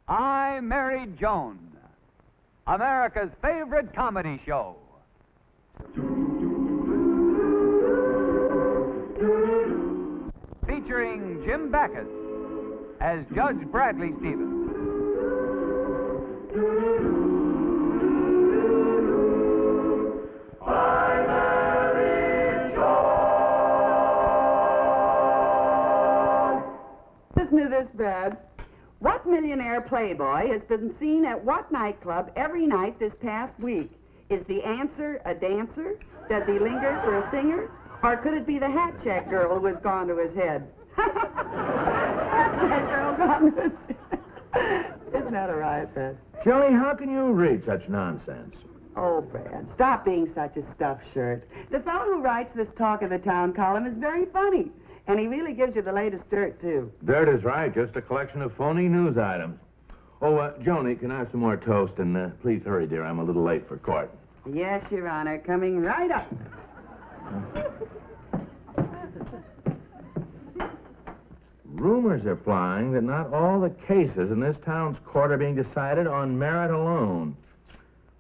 I Married Joan, America's favorite comedy show. Featuring Jim Backus as Judge Bradley Stevens. I Married Joan. Listen to this, Brad. What millionaire playboy has been seen at what nightclub every night this past week? Is the answer a dancer? Does he linger for a singer? Or could it be the hat check girl who has gone to his head? Hat check girl gone to his head. Isn't that all right, Brad? Shelley, how can you read such nonsense? Oh, Brad, stop being such a stuffed shirt. The fellow who writes this Talk of the Town column is very funny. And he really gives you the latest dirt, too. Dirt is right, just a collection of phony news items. Oh, Joni, can I have some more toast? And please hurry, dear, I'm a little late for court. Yes, Your Honor, coming right up. Rumors are flying that not all the cases in this town's court are being decided on merit alone.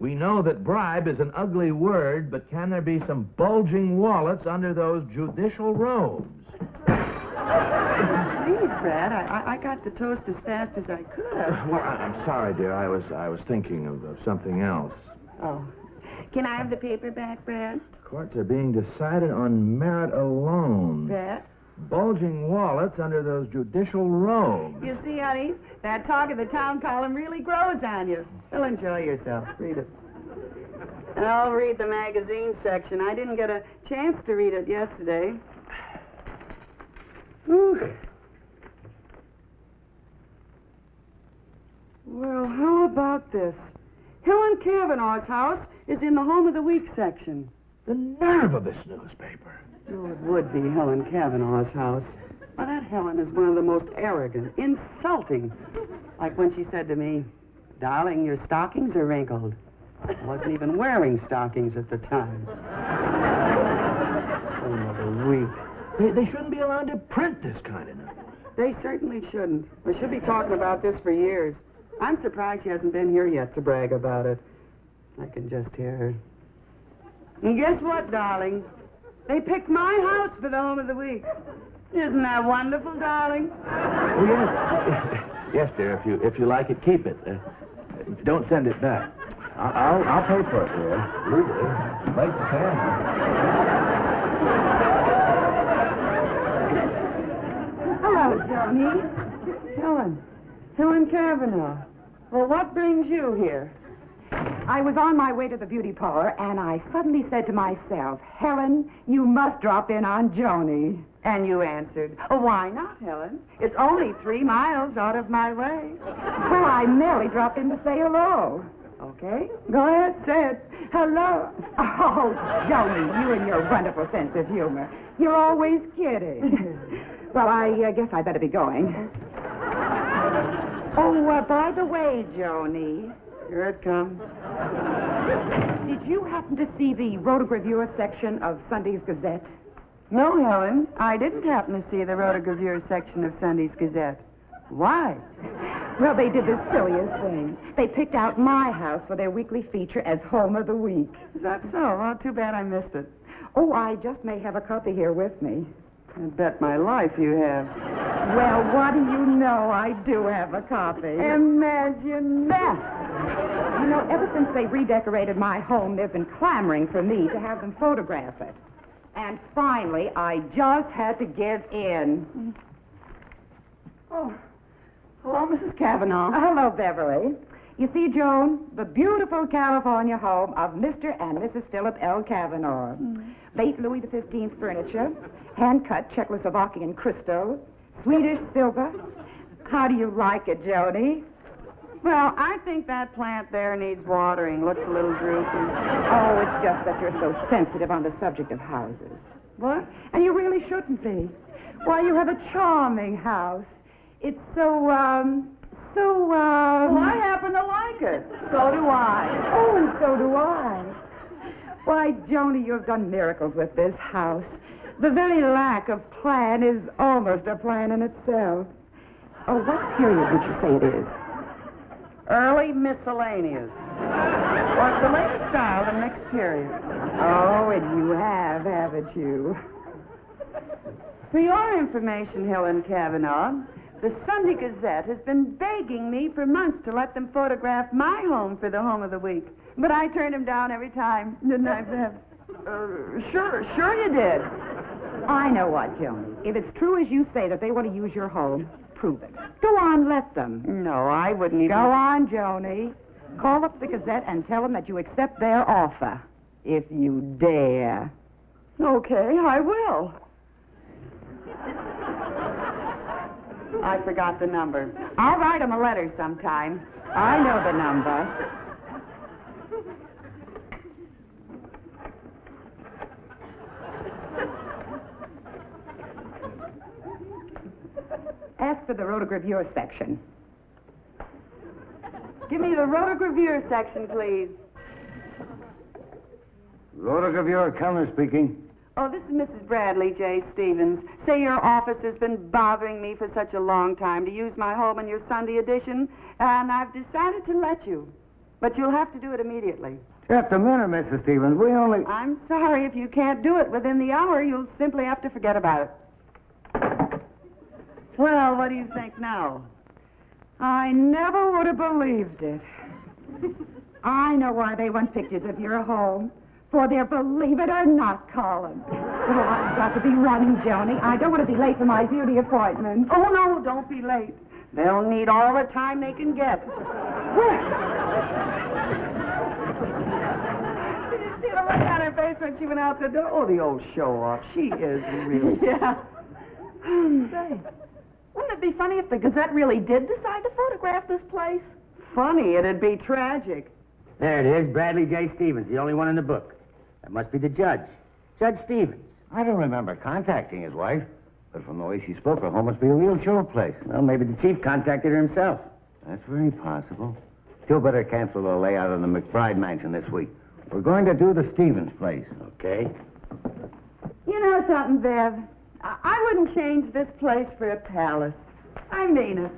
We know that bribe is an ugly word, but can there be some bulging wallets under those judicial robes? Please, Brad, I got the toast as fast as I could. Well, I'm sorry, dear. I was thinking of something else. Oh. Can I have the paper back, Brad? Courts are being decided on merit alone. Brad? Bulging wallets under those judicial robes. You see, honey, that Talk of the Town column really grows on you. Well, enjoy yourself. Read it. And I'll read the magazine section. I didn't get a chance to read it yesterday. Whew. Well, how about this? Helen Cavanaugh's house is in the Home of the Week section. The nerve of this newspaper. Oh, it would be Helen Cavanaugh's house. Well, that Helen is one of the most arrogant, insulting. Like when she said to me, "Darling, your stockings are wrinkled." I wasn't even wearing stockings at the time. Home of the Week. They shouldn't be allowed to print this kind of news. They certainly shouldn't. We should be talking about this for years. I'm surprised she hasn't been here yet to brag about it. I can just hear her. And guess what, darling? They picked my house for the Home of the Week. Isn't that wonderful, darling? Oh, yes. Yes, dear, if you like it, keep it. Don't send it back. I'll pay for it, dear. Legally. Like Sam. Hello, Johnny. Helen Cavanaugh. Well, what brings you here? I was on my way to the beauty parlor, and I suddenly said to myself, Helen, you must drop in on Joni. And you answered, "Oh, why not, Helen? It's only 3 miles out of my way." Well, I merely dropped in to say hello. Okay, go ahead, say it. Hello. Oh, Joni, you and your wonderful sense of humor. You're always kidding. Well, I guess I better be going. Oh, by the way, Joni. Here it comes. Did you happen to see the rotogravure section of Sunday's Gazette? No, Helen, I didn't happen to see the rotogravure section of Sunday's Gazette. Why? Well, they did the silliest thing. They picked out my house for their weekly feature as Home of the Week. Is that so? Well, too bad I missed it. Oh, I just may have a copy here with me. I bet my life you have. Well, what do you know? I do have a copy. Imagine that. You know, ever since they redecorated my home, they've been clamoring for me to have them photograph it. And finally, I just had to give in. Oh, hello, Mrs. Cavanaugh. Hello, Beverly. You see, Joan, the beautiful California home of Mr. and Mrs. Philip L. Cavanaugh. Late Louis XV furniture, hand-cut Czechoslovakian crystal, Swedish silver. How do you like it, Joni? Well, I think that plant there needs watering. Looks a little droopy. Oh, it's just that you're so sensitive on the subject of houses. What? And you really shouldn't be. Why, you have a charming house. It's Well, I happen to like it. So do I. Oh, so do I. Why, Joni, you've done miracles with this house. The very lack of plan is almost a plan in itself. Oh, what period would you say it is? Early miscellaneous. Or it's the latest style of mixed periods. Oh, and you have, haven't you? For your information, Helen Kavanaugh, the Sunday Gazette has been begging me for months to let them photograph my home for the Home of the Week. But I turned them down every time, didn't I, Bev? Sure you did. I know what, Joan. If it's true as you say that they want to use your home, prove it. Go on, let them. No, I wouldn't even... Go on, Joni. Call up the Gazette and tell them that you accept their offer. If you dare. Okay, I will. I forgot the number. I'll write them a letter sometime. I know the number. Ask for the rotogravure section. Give me the rotogravure section, please. Rotogravure Kellner speaking. Oh, this is Mrs. Bradley J. Stevens. Say your office has been bothering me for such a long time to use my home in your Sunday edition, and I've decided to let you. But you'll have to do it immediately. Just a minute, Mrs. Stevens. We only... I'm sorry if you can't do it within the hour. You'll simply have to forget about it. Well, what do you think now? I never would have believed it. I know why they want pictures of your home. For their believe it or not column. Oh, I've got to be running, Joni. I don't want to be late for my beauty appointment. Oh, no, don't be late. They'll need all the time they can get. Did you see the look on her face when she went out the door? Oh, the old show-off. She is really... Yeah. Say, wouldn't it be funny if the Gazette really did decide to photograph this place? Funny, it'd be tragic. There it is, Bradley J. Stevens, the only one in the book. That must be the judge. Judge Stevens. I don't remember contacting his wife, but from the way she spoke, her home must be a real show place. Well, maybe the chief contacted her himself. That's very possible. You'll better cancel the layout on the McBride mansion this week. We're going to do the Stevens place, okay? You know something, Bev? I wouldn't change this place for a palace. I mean it.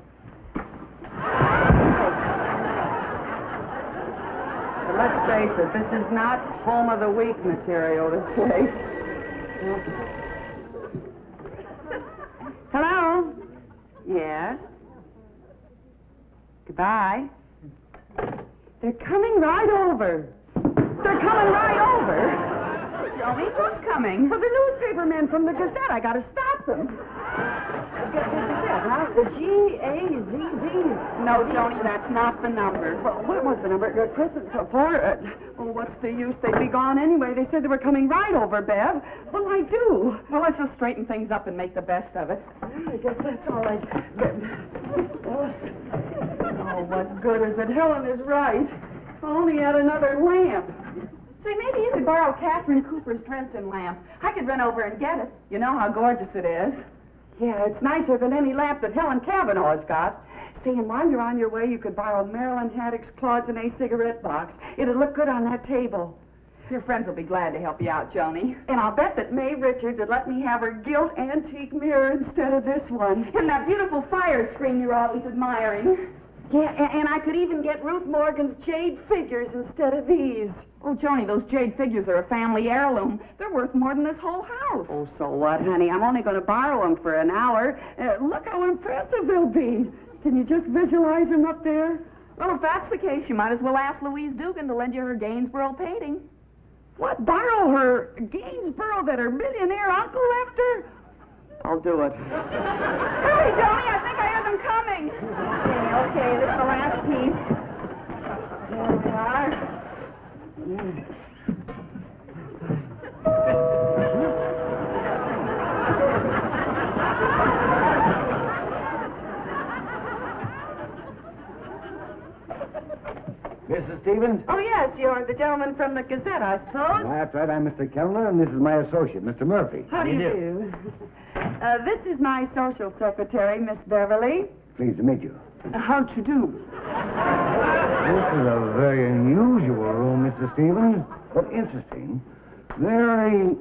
But let's face it, this is not Home of the Week material, this place. Hello? Yes? Goodbye. They're coming right over. They're coming right over. Joni, who's coming? Well, the newspaper men from the Gazette. I gotta stop them. The Gazette, huh? The G-A-Z-Z. No, Joni, that's not the number. Well, what was the number? Oh, what's the use? They'd be gone anyway. They said they were coming right over, Bev. Well, I do. Well, let's just straighten things up and make the best of it. Yeah, I guess that's all I... Oh, what good is it? Helen is right. If I only had another lamp. Say, maybe you could borrow Catherine Cooper's Dresden lamp. I could run over and get it. You know how gorgeous it is. Yeah, it's nicer than any lamp that Helen Kavanaugh's got. Say, and while you're on your way, you could borrow Marilyn Haddock's Cloisonne cigarette box. It'd look good on that table. Your friends will be glad to help you out, Joni. And I'll bet that Mae Richards would let me have her gilt antique mirror instead of this one. And that beautiful fire screen you're always admiring. Yeah, and I could even get Ruth Morgan's jade figures instead of these. Oh, Joni, those jade figures are a family heirloom. They're worth more than this whole house. Oh, so what, honey? I'm only going to borrow them for an hour. Look how impressive they'll be. Can you just visualize them up there? Well, if that's the case, you might as well ask Louise Dugan to lend you her Gainsborough painting. What, borrow her Gainsborough that her millionaire uncle left her? I'll do it. Hurry, Joni, I think I have them coming. Okay, this is the last piece. There we are. Mrs. Stevens? Oh, yes, you're the gentleman from the Gazette, I suppose. That's right. I'm Mr. Kellner, and this is my associate, Mr. Murphy. How do you do? This is my social secretary, Miss Beverly. Pleased to meet you. How'd you do? This is a very unusual room, Mr. Stevens, but interesting. Very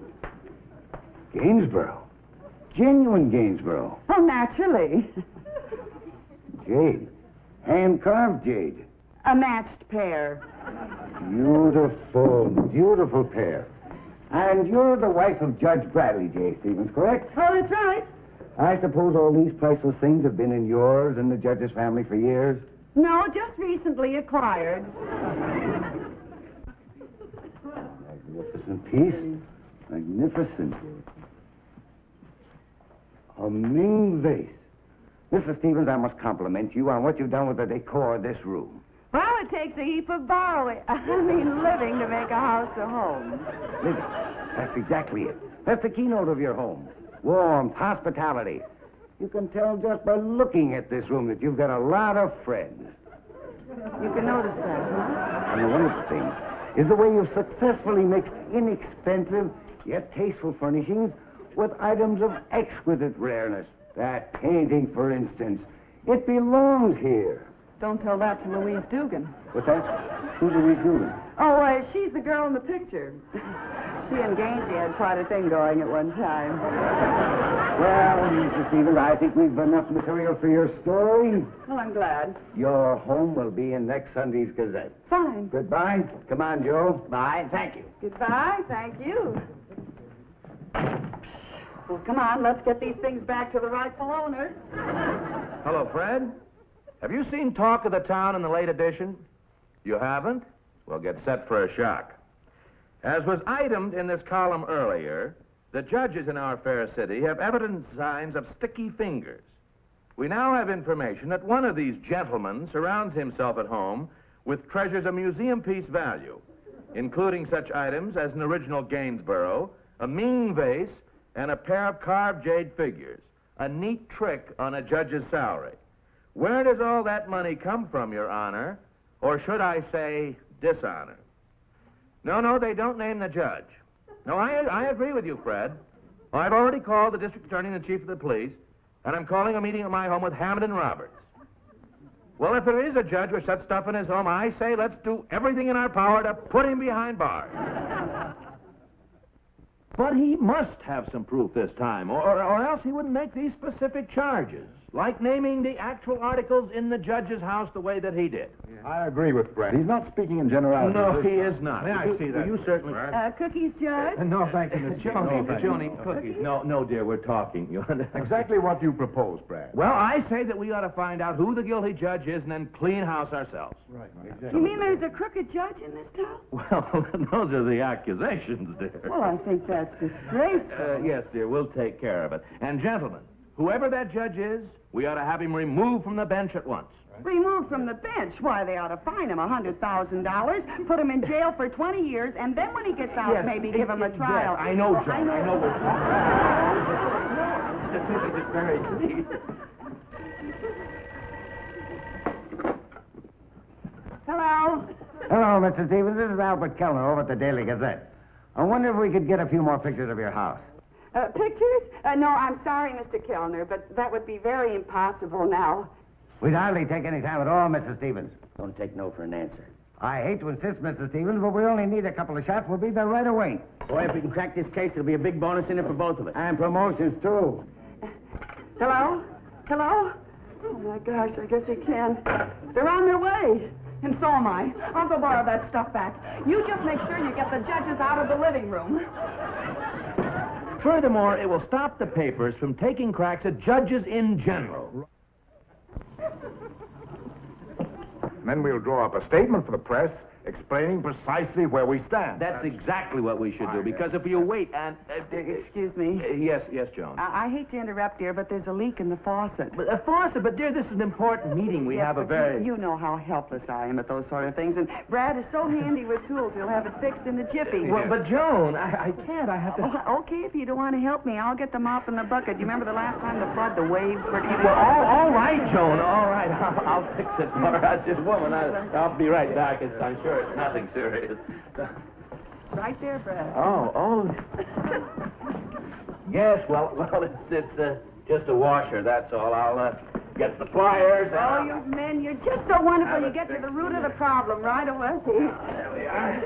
Gainsborough. Genuine Gainsborough. Oh, naturally. Jade. Hand-carved jade. A matched pair. Beautiful, beautiful pair. And you're the wife of Judge Bradley J. Stevens, correct? Oh, that's right. I suppose all these priceless things have been in yours and the judge's family for years? No, just recently acquired. Magnificent piece. Magnificent. A Ming vase. Mr. Stevens, I must compliment you on what you've done with the decor of this room. Well, it takes a heap of borrowing. Living to make a house a home. Living. That's exactly it. That's the keynote of your home. Warmth, hospitality. You can tell just by looking at this room that you've got a lot of friends. You can notice that, huh? And the wonderful thing is the way you've successfully mixed inexpensive yet tasteful furnishings with items of exquisite rareness. That painting, for instance, it belongs here. Don't tell that to Louise Dugan. What's that? Who's Louise Dugan? Oh, she's the girl in the picture. She and Gainsey had quite a thing going at one time. Well, Mrs. Stevens, I think we've enough material for your story. Well, I'm glad. Your home will be in next Sunday's Gazette. Fine. Goodbye. Come on, Joe. Bye, thank you. Goodbye. Thank you. Well, come on. Let's get these things back to the rightful owner. Hello, Fred. Have you seen Talk of the Town in the late edition? You haven't? Well, get set for a shock. As was itemed in this column earlier, the judges in our fair city have evident signs of sticky fingers. We now have information that one of these gentlemen surrounds himself at home with treasures of museum piece value, including such items as an original Gainsborough, a Ming vase, and a pair of carved jade figures. A neat trick on a judge's salary. Where does all that money come from, Your Honor? Or should I say, dishonor? No, they don't name the judge. No, I agree with you, Fred. I've already called the district attorney and the chief of the police, and I'm calling a meeting at my home with Hammond and Roberts. Well, if there is a judge with such stuff in his home, I say let's do everything in our power to put him behind bars. But he must have some proof this time, or else he wouldn't make these specific charges, like naming the actual articles in the judge's house the way that he did. I agree with Brad. He's not speaking in generalities. No, he is not. May I see that? You certainly... Cookies, Judge? No, thank you, Miss Joni, cookies. No, dear, we're talking. Exactly what you propose, Brad. Well, I say that we ought to find out who the guilty judge is and then clean house ourselves. Right, exactly. You mean there's a crooked judge in this town? Well, those are the accusations, dear. Well, I think that's disgraceful. Yes, dear, we'll take care of it. And gentlemen, whoever that judge is, we ought to have him removed from the bench at once. Removed from the bench? Why, they ought to fine him $100,000, put him in jail for 20 years, and then when he gets out, maybe give him a trial. Yes, I know, Joan. I know. It's very sweet. Hello? Hello, Mr. Stevens. This is Albert Kellner over at the Daily Gazette. I wonder if we could get a few more pictures of your house. Pictures? No, I'm sorry, Mr. Kellner, but that would be very impossible now. We'd hardly take any time at all, Mrs. Stevens. Don't take no for an answer. I hate to insist, Mrs. Stevens, but we only need a couple of shots. We'll be there right away. Boy, if we can crack this case, it'll be a big bonus in it for both of us. And promotions, too. Hello? Hello? Oh, my gosh, I guess he can. They're on their way. And so am I. I'll go borrow that stuff back. You just make sure you get the judges out of the living room. Furthermore, it will stop the papers from taking cracks at judges in general. Then we'll draw up a statement for the press explaining precisely where we stand. That's exactly what we should do, because if you wait and... Excuse me. Yes, Joan. I hate to interrupt, dear, but there's a leak in the faucet. A faucet, but dear, this is an important meeting. We have a but very... You know how helpless I am at those sort of things, and Brad is so handy with tools, he'll have it fixed in a jiffy. Well, but Joan, I can't. I have to... Oh, okay, if you don't want to help me, I'll get the mop and the bucket. You remember the last time the flood, the waves were coming? Well, all right, Joan, all right. I'll fix it for her. Just a moment. I'll be right back. I'm sure it's nothing serious. Right there, Brad. Oh. Yes, well, it's just a washer, that's all. I'll get the pliers. Oh, you men, you're just so wonderful. You get to the root of the problem right away. There we are.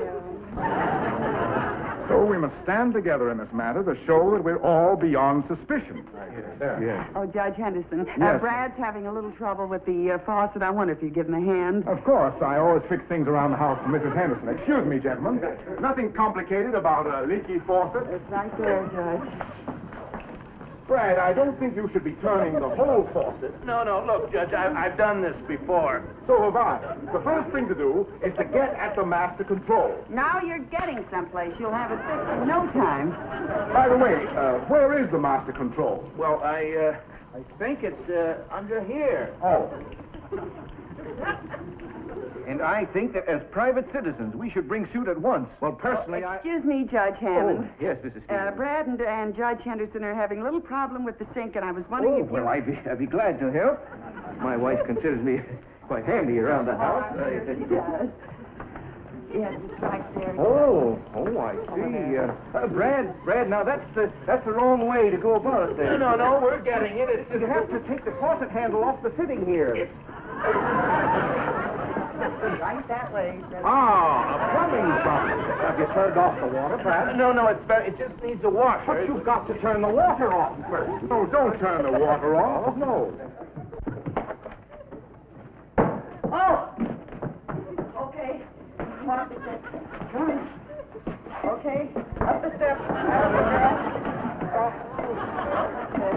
So we must stand together in this matter to show that we're all beyond suspicion. Yeah. Oh, Judge Henderson, Yes. Brad's having a little trouble with the faucet. I wonder if you'd give him a hand. Of course, I always fix things around the house for Mrs. Henderson. Excuse me, gentlemen. Nothing complicated about a leaky faucet. It's right there, Judge. Brad, I don't think you should be turning the whole faucet. No, look, Judge, I've done this before. So have I. The first thing to do is to get at the master control. Now you're getting someplace. You'll have it fixed in no time. By the way, where is the master control? Well, I think it's under here. Oh. And I think that as private citizens, we should bring suit at once. Well, personally, Excuse me, Judge Hammond. Yes, Mrs. Stevens. Brad and Judge Henderson are having a little problem with the sink, and I was wondering if you... Well, I'd be glad to help. My wife considers me quite handy around the house. She does. Yes, it's right there. Oh, I see. Brad, now that's the wrong way to go about it there. No, we're getting it. It's You just... have to take the faucet handle off the fitting here. Right that way. Ah, a plumbing problem. Have you turned off the water, Brad? No, it just needs a washer. But you've got to turn the water off first. No, don't turn the water off. No. Oh! Okay. Come on up the steps. Come on. Okay. Up the steps. Out the grass. Okay.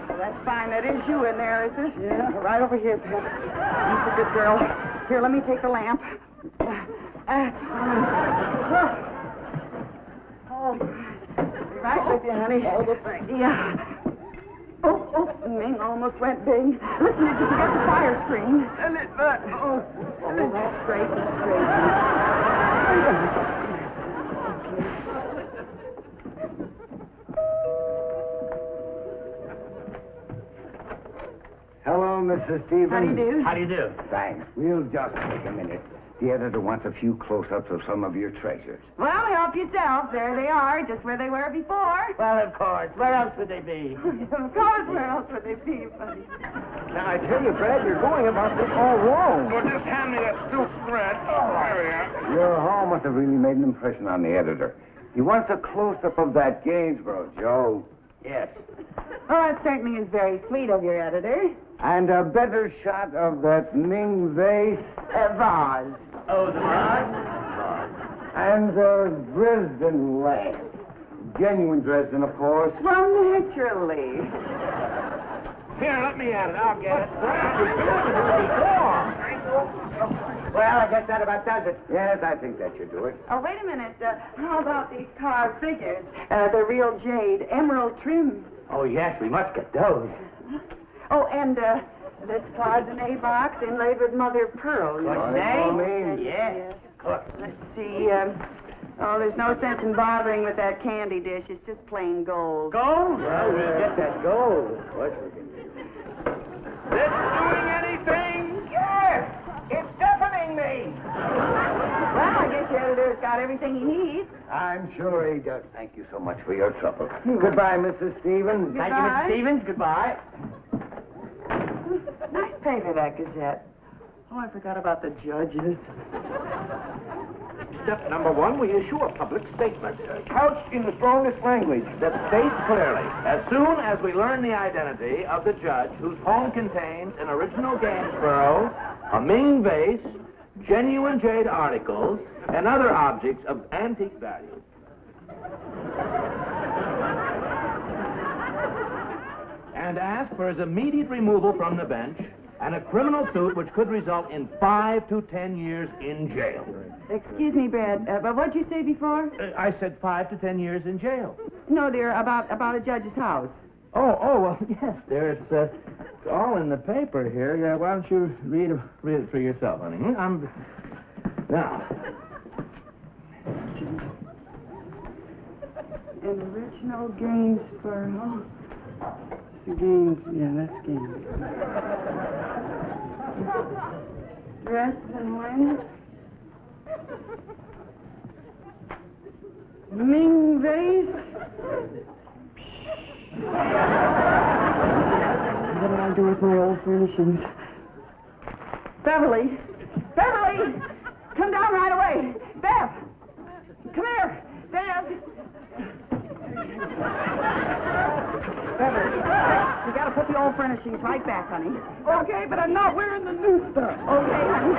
Well, that's fine. That is you in there, isn't it? Yeah. Right over here, Pep. That's a good girl. Here, let me take the lamp. That's fine. Oh, right with you, honey. All the thing. Yeah. Oh, Ming almost went bing. Listen, did you forget the fire screen? Oh, that's great, Hello, Mrs. Stevens. How do you do? How do you do? Thanks. We'll just take a minute. The editor wants a few close-ups of some of your treasures. Well, help yourself. There they are, just where they were before. Well, of course. Where else would they be? Of course, where else would they be? Now, I tell you, Brad, you're going about this all wrong. Well, just hand me that silk spread. Oh, there we are. Your haul must have really made an impression on the editor. He wants a close-up of that Gainsborough, Joe. Yes. Oh, that certainly is very sweet of your editor. And a better shot of that Ming vase. Vase. Oh, the vase? And the Dresden lamp. Genuine Dresden, of course. Well, naturally. Here, let me at it. I'll get it. Well, I guess that about does it. Yes, I think that should do it. Oh, wait a minute. How about these carved figures? The real jade, emerald trim. Oh, yes, we must get those. Oh, and this cloisonne box inlaid with mother of pearl. Cloisonne? Yes, of course. Let's see. Oh, there's no sense in bothering with that candy dish. It's just plain gold. Gold? Well, we'll get that gold. Of course we can do. This doing anything? Yes! It's deafening me! Well, I guess your editor's got everything he needs. I'm sure he does. Thank you so much for your trouble. Goodbye, Mrs. Stevens. Thank you, Mrs. Stevens. Goodbye. Nice paper, that Gazette. Oh, I forgot about the judges. Step number 1, we issue a public statement, couched in the strongest language. That states clearly, as soon as we learn the identity of the judge whose home contains an original Gainsborough, a Ming vase, genuine jade articles, and other objects of antique value. And ask for his immediate removal from the bench and a criminal suit which could result in 5 to 10 years in jail. Excuse me, Brad, but what'd you say before? I said 5 to 10 years in jail. No, dear, about a judge's house. Well, yes, there. It's all in the paper here. Yeah, why don't you read it for yourself, honey? Now. An original Gainsborough. Yeah, that's Gainsborough. Dresden lamp. Ming vase. What did I do with my old furnishings? Beverly! Beverly! Come down right away! Bev! Come here! Bev! You gotta put the old furnishings right back, honey. Okay, but I'm not wearing the new stuff. Okay, honey.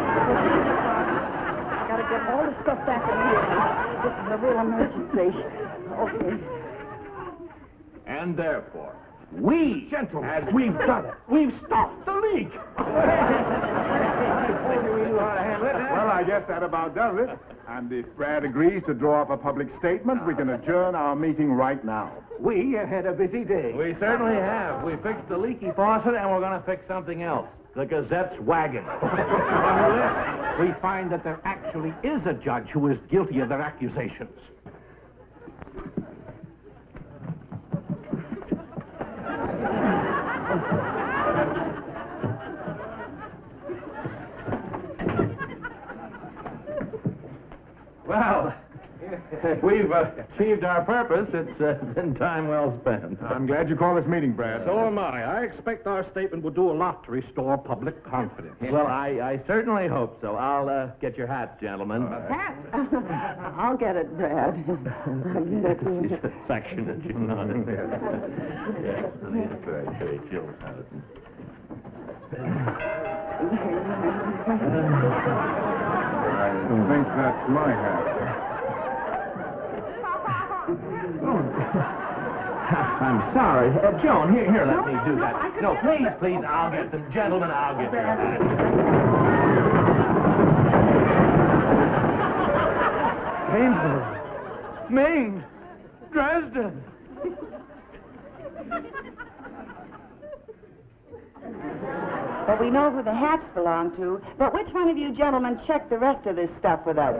I gotta get all the stuff back in here. This is a real emergency. Okay. And therefore, We, gentlemen, we've done it. We've stopped the leak. Well, I guess that about does it. And if Brad agrees to draw up a public statement, we can adjourn our meeting right now. We have had a busy day. we certainly have. We fixed the leaky faucet, and we're going to fix something else. The Gazette's wagon. Unless we find that there actually is a judge who is guilty of their accusations. Well, we've achieved our purpose. It's been time well spent. I'm glad you called this meeting, Brad. So am I. I expect our statement will do a lot to restore public confidence. Well, I certainly hope so. I'll get your hats, gentlemen. Hats? I'll get it, Brad. She's affectionate, you know. Yes, very chill. I think that's my hat. I'm sorry. Joan, here, let me do that. No, please, I'll get them. Gentlemen, I'll get your hats. Gainsborough, Maine, Dresden. Well, we know who the hats belong to, but which one of you gentlemen checked the rest of this stuff with us?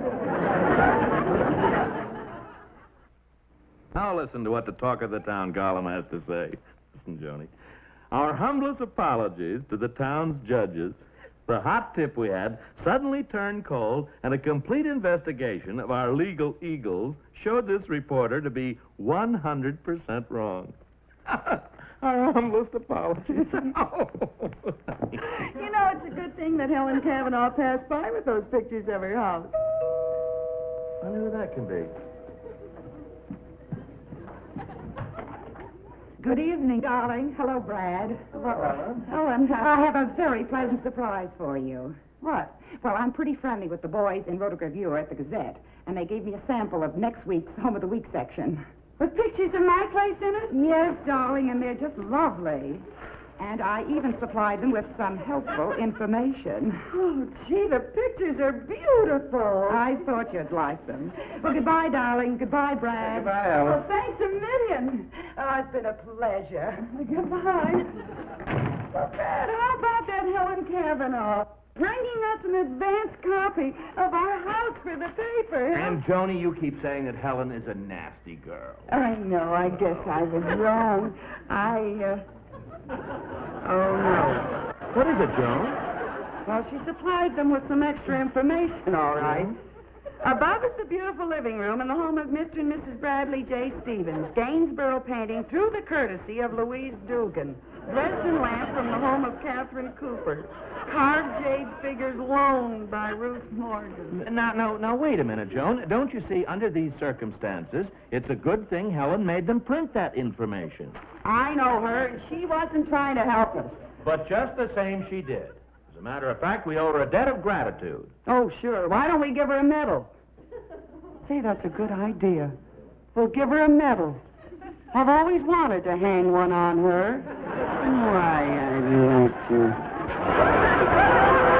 Now listen to what the talk of the town column has to say. Listen, Joni. Our humblest apologies to the town's judges. The hot tip we had suddenly turned cold, and a complete investigation of our legal eagles showed this reporter to be 100% wrong. Our humblest apologies. You know, it's a good thing that Helen Kavanaugh passed by with those pictures of her house. I wonder who that can be. Good evening, darling. Hello, Brad. Helen, I have a very pleasant surprise for you. what? Well, I'm pretty friendly with the boys in Rotogravure at the Gazette, and they gave me a sample of next week's Home of the Week section. With pictures of my place in it? Yes, darling, and they're just lovely. And I even supplied them with some helpful information. Oh, gee, the pictures are beautiful. I thought you'd like them. Well, goodbye, darling. Goodbye, Brad. Goodbye, Helen. Well, thanks a million. Oh, it's been a pleasure. Goodbye. Well, Brad, how about that Helen Kavanaugh bringing us an advance copy of our house for the paper? And, Joni, you keep saying that Helen is a nasty girl. I know. I guess I was wrong. Oh, no. What is it, Joan? Well, she supplied them with some extra information, all right. Above is the beautiful living room in the home of Mr. and Mrs. Bradley J. Stevens, Gainsborough painting through the courtesy of Louise Dugan. Dresden lamp from the home of Catherine Cooper. Carved jade figures loaned by Ruth Morgan. Now, wait a minute, Joan. Don't you see, under these circumstances, it's a good thing Helen made them print that information. I know her, and she wasn't trying to help us. But just the same, she did. As a matter of fact, we owe her a debt of gratitude. Oh, sure. Why don't we give her a medal? Say, that's a good idea. We'll give her a medal. I've always wanted to hang one on her. Why, I'd like to.